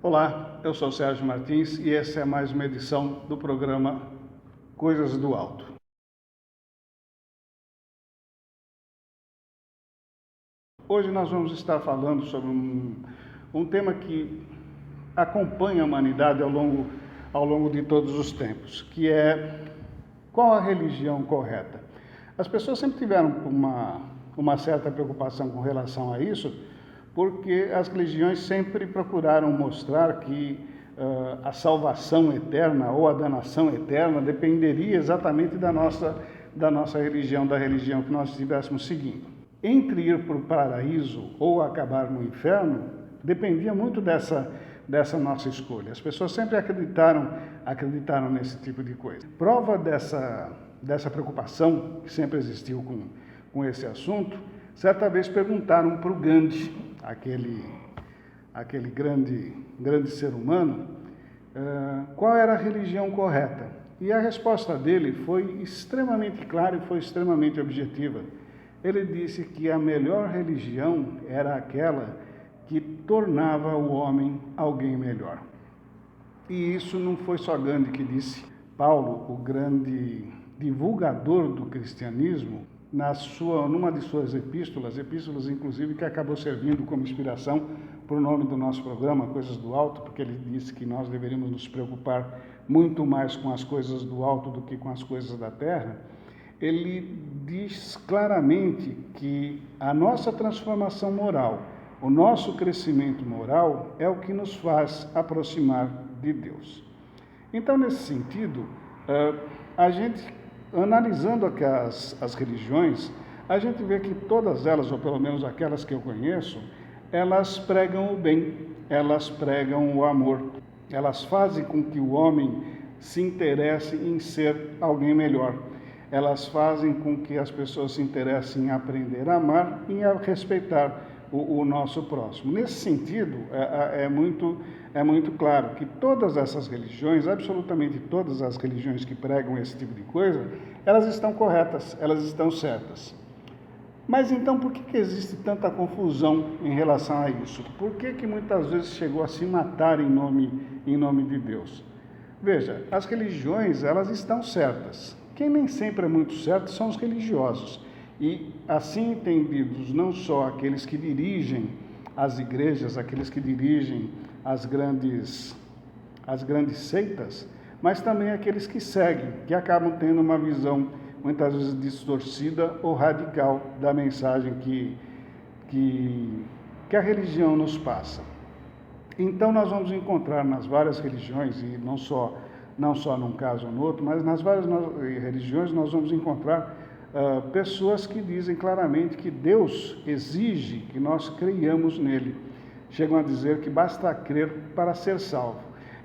Olá, eu sou Sérgio Martins e essa é mais uma edição do programa Coisas do Alto. Hoje nós vamos estar falando sobre um tema que acompanha a humanidade ao longo de todos os tempos, que é qual a religião correta. As pessoas sempre tiveram uma certa preocupação com relação a isso, porque as religiões sempre procuraram mostrar que a salvação eterna ou a danação eterna dependeria exatamente da nossa religião, da religião que nós estivéssemos seguindo. Entre ir para o paraíso ou acabar no inferno, dependia muito dessa nossa escolha. As pessoas sempre acreditaram nesse tipo de coisa. Prova dessa preocupação que sempre existiu com esse assunto, certa vez perguntaram para o Gandhi, aquele grande ser humano, qual era a religião correta. E a resposta dele foi extremamente clara e foi extremamente objetiva. Ele disse que a melhor religião era aquela que tornava o homem alguém melhor. E isso não foi só Gandhi que disse. Paulo, o grande divulgador do cristianismo, numa de suas epístolas inclusive que acabou servindo como inspiração para o nome do nosso programa, Coisas do Alto, porque ele disse que nós deveríamos nos preocupar muito mais com as coisas do alto do que com as coisas da terra. Ele diz claramente que a nossa transformação moral, o nosso crescimento moral é o que nos faz aproximar de Deus. Então, nesse sentido, a gente, analisando aqui as religiões, a gente vê que todas elas, ou pelo menos aquelas que eu conheço, elas pregam o bem, elas pregam o amor, elas fazem com que o homem se interesse em ser alguém melhor. Elas fazem com que as pessoas se interessem em aprender a amar e a respeitar o nosso próximo. Nesse sentido, é muito claro que todas essas religiões, absolutamente todas as religiões que pregam esse tipo de coisa, elas estão corretas, elas estão certas. Mas então, por que existe tanta confusão em relação a isso? Por que muitas vezes chegou a se matar em nome de Deus? Veja, as religiões, elas estão certas. Quem nem sempre é muito certo são os religiosos. E assim entendidos, não só aqueles que dirigem as igrejas, aqueles que dirigem as grandes seitas, mas também aqueles que seguem, que acabam tendo uma visão muitas vezes distorcida ou radical da mensagem que a religião nos passa. Então nós vamos encontrar nas várias religiões, e não só num caso ou no outro, mas nas várias religiões nós vamos encontrar pessoas que dizem claramente que Deus exige que nós creiamos nele. Chegam a dizer que basta crer para ser salvo.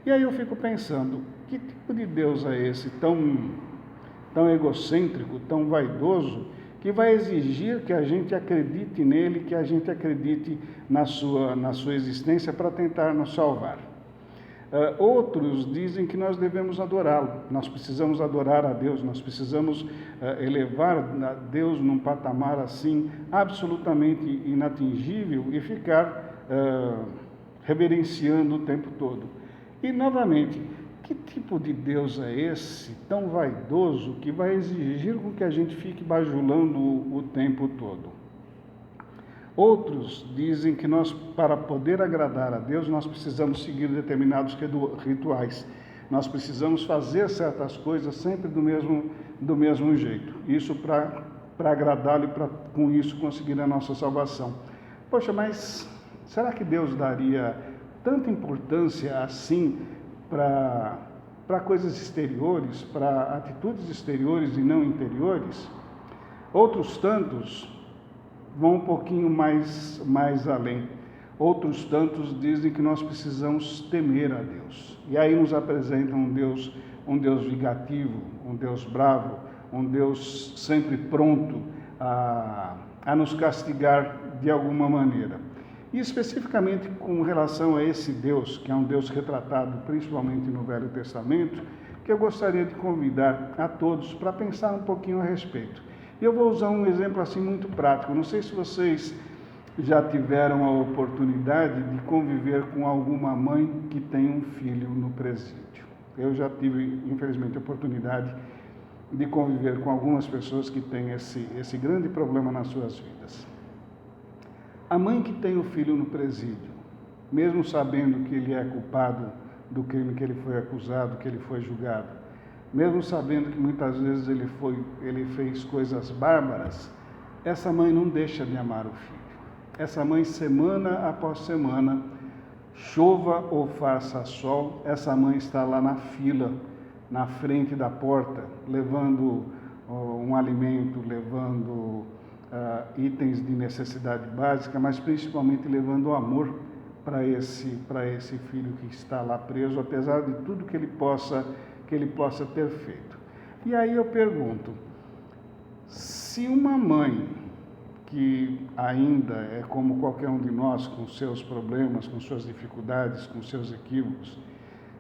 E aí eu fico pensando, que tipo de Deus é esse tão egocêntrico, tão vaidoso, que vai exigir que a gente acredite nele, que a gente acredite na sua existência para tentar nos salvar? Outros dizem que nós devemos adorá-lo, nós precisamos adorar a Deus, nós precisamos elevar a Deus num patamar assim absolutamente inatingível e ficar reverenciando o tempo todo. E novamente, que tipo de Deus é esse, tão vaidoso, que vai exigir com que a gente fique bajulando o tempo todo? Outros dizem que nós, para poder agradar a Deus, nós precisamos seguir determinados rituais. Nós precisamos fazer certas coisas sempre do mesmo jeito. Isso para agradá-lo e para, com isso, conseguir a nossa salvação. Poxa, mas será que Deus daria tanta importância assim para coisas exteriores, para atitudes exteriores e não interiores? Outros tantos vão um pouquinho mais além. Outros tantos dizem que nós precisamos temer a Deus. E aí nos apresentam um Deus vingativo, um Deus bravo, um Deus sempre pronto a nos castigar de alguma maneira. E especificamente com relação a esse Deus, que é um Deus retratado principalmente no Velho Testamento, que eu gostaria de convidar a todos para pensar um pouquinho a respeito. E eu vou usar um exemplo assim muito prático. Não sei se vocês já tiveram a oportunidade de conviver com alguma mãe que tem um filho no presídio. Eu já tive, infelizmente, a oportunidade de conviver com algumas pessoas que têm esse grande problema nas suas vidas. A mãe que tem o filho no presídio, mesmo sabendo que ele é culpado do crime que ele foi acusado, que ele foi julgado, mesmo sabendo que muitas vezes ele fez coisas bárbaras, essa mãe não deixa de amar o filho. Essa mãe, semana após semana, chova ou faça sol, essa mãe está lá na fila, na frente da porta, levando um alimento, levando itens de necessidade básica, mas principalmente levando amor para esse filho que está lá preso, apesar de tudo que ele possa ter feito. E aí eu pergunto, se uma mãe que ainda é como qualquer um de nós, com seus problemas, com suas dificuldades, com seus equívocos,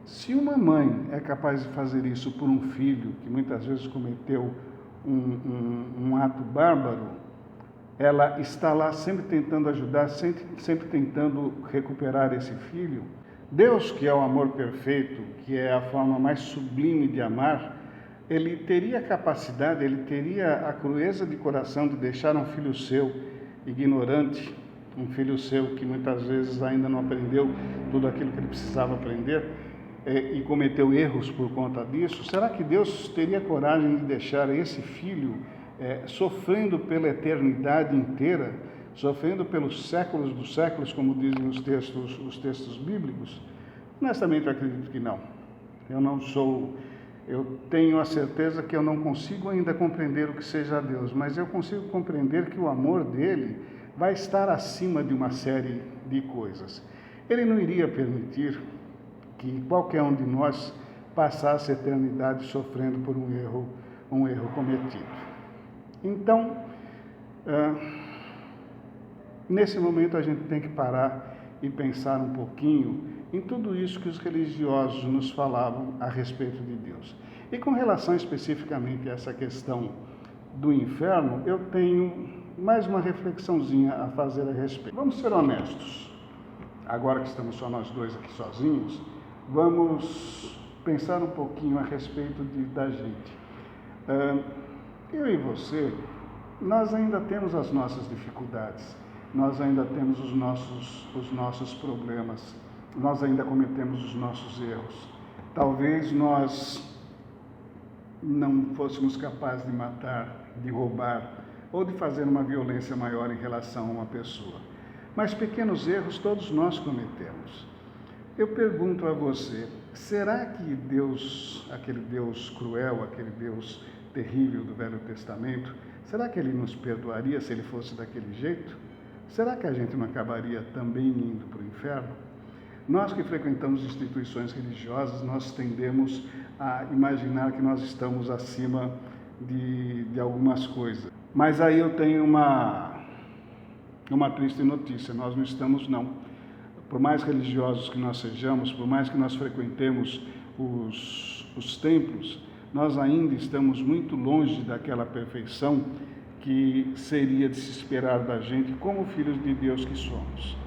se uma mãe é capaz de fazer isso por um filho que muitas vezes cometeu um ato bárbaro, ela está lá sempre tentando ajudar, sempre tentando recuperar esse filho. Deus, que é o amor perfeito, que é a forma mais sublime de amar, ele teria a capacidade, ele teria a crueza de coração de deixar um filho seu ignorante, um filho seu que muitas vezes ainda não aprendeu tudo aquilo que ele precisava aprender e cometeu erros por conta disso. Será que Deus teria coragem de deixar esse filho sofrendo pela eternidade inteira, sofrendo pelos séculos dos séculos, como dizem os textos bíblicos? Honestamente, eu acredito que não. Eu tenho a certeza que eu não consigo ainda compreender o que seja Deus, mas eu consigo compreender que o amor dele vai estar acima de uma série de coisas. Ele não iria permitir que qualquer um de nós passasse a eternidade sofrendo por um erro cometido. Então, nesse momento a gente tem que parar e pensar um pouquinho em tudo isso que os religiosos nos falavam a respeito de Deus. E com relação especificamente a essa questão do inferno, eu tenho mais uma reflexãozinha a fazer a respeito. Vamos ser honestos. Agora que estamos só nós dois aqui sozinhos, vamos pensar um pouquinho a respeito da gente. Eu e você, nós ainda temos as nossas dificuldades, nós ainda temos os nossos problemas, nós ainda cometemos os nossos erros. Talvez nós não fôssemos capazes de matar, de roubar ou de fazer uma violência maior em relação a uma pessoa. Mas pequenos erros todos nós cometemos. Eu pergunto a você, será que Deus, aquele Deus cruel, aquele Deus terrível do Velho Testamento, será que ele nos perdoaria se ele fosse daquele jeito? Será que a gente não acabaria também indo para o inferno? Nós que frequentamos instituições religiosas, nós tendemos a imaginar que nós estamos acima de algumas coisas. Mas aí eu tenho uma triste notícia, nós não estamos não. Por mais religiosos que nós sejamos, por mais que nós frequentemos os templos, nós ainda estamos muito longe daquela perfeição que seria de se esperar da gente como filhos de Deus que somos.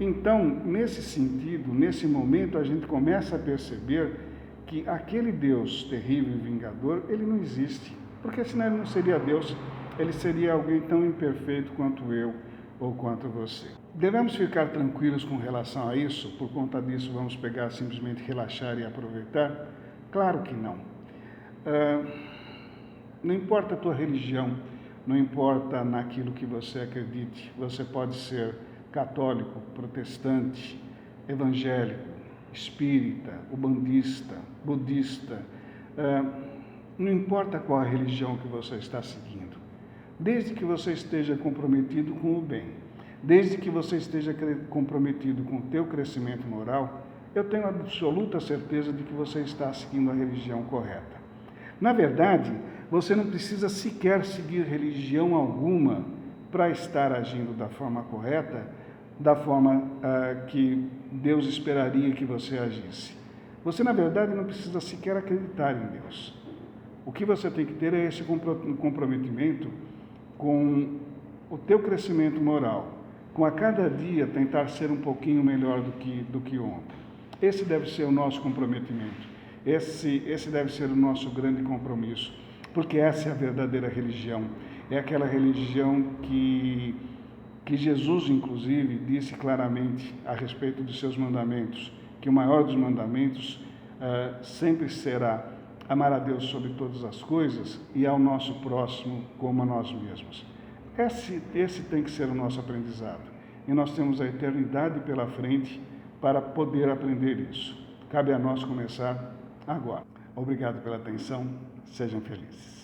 Então, nesse sentido, nesse momento, a gente começa a perceber que aquele Deus terrível e vingador, ele não existe. Porque senão ele não seria Deus, ele seria alguém tão imperfeito quanto eu ou quanto você. Devemos ficar tranquilos com relação a isso? Por conta disso, vamos pegar simplesmente relaxar e aproveitar? Claro que não. Não importa a tua religião, não importa naquilo que você acredite, você pode ser católico, protestante, evangélico, espírita, ubandista, budista, não importa qual a religião que você está seguindo, desde que você esteja comprometido com o bem, desde que você esteja comprometido com o teu crescimento moral, eu tenho absoluta certeza de que você está seguindo a religião correta. Na verdade, você não precisa sequer seguir religião alguma para estar agindo da forma correta, da forma que Deus esperaria que você agisse. Você, na verdade, não precisa sequer acreditar em Deus. O que você tem que ter é esse comprometimento com o teu crescimento moral, com a cada dia tentar ser um pouquinho melhor do que ontem. Esse deve ser o nosso comprometimento, esse deve ser o nosso grande compromisso, porque essa é a verdadeira religião, é aquela religião que Jesus, inclusive, disse claramente a respeito dos seus mandamentos, que o maior dos mandamentos sempre será amar a Deus sobre todas as coisas e ao nosso próximo como a nós mesmos. Esse tem que ser o nosso aprendizado. E nós temos a eternidade pela frente para poder aprender isso. Cabe a nós começar agora. Obrigado pela atenção. Sejam felizes.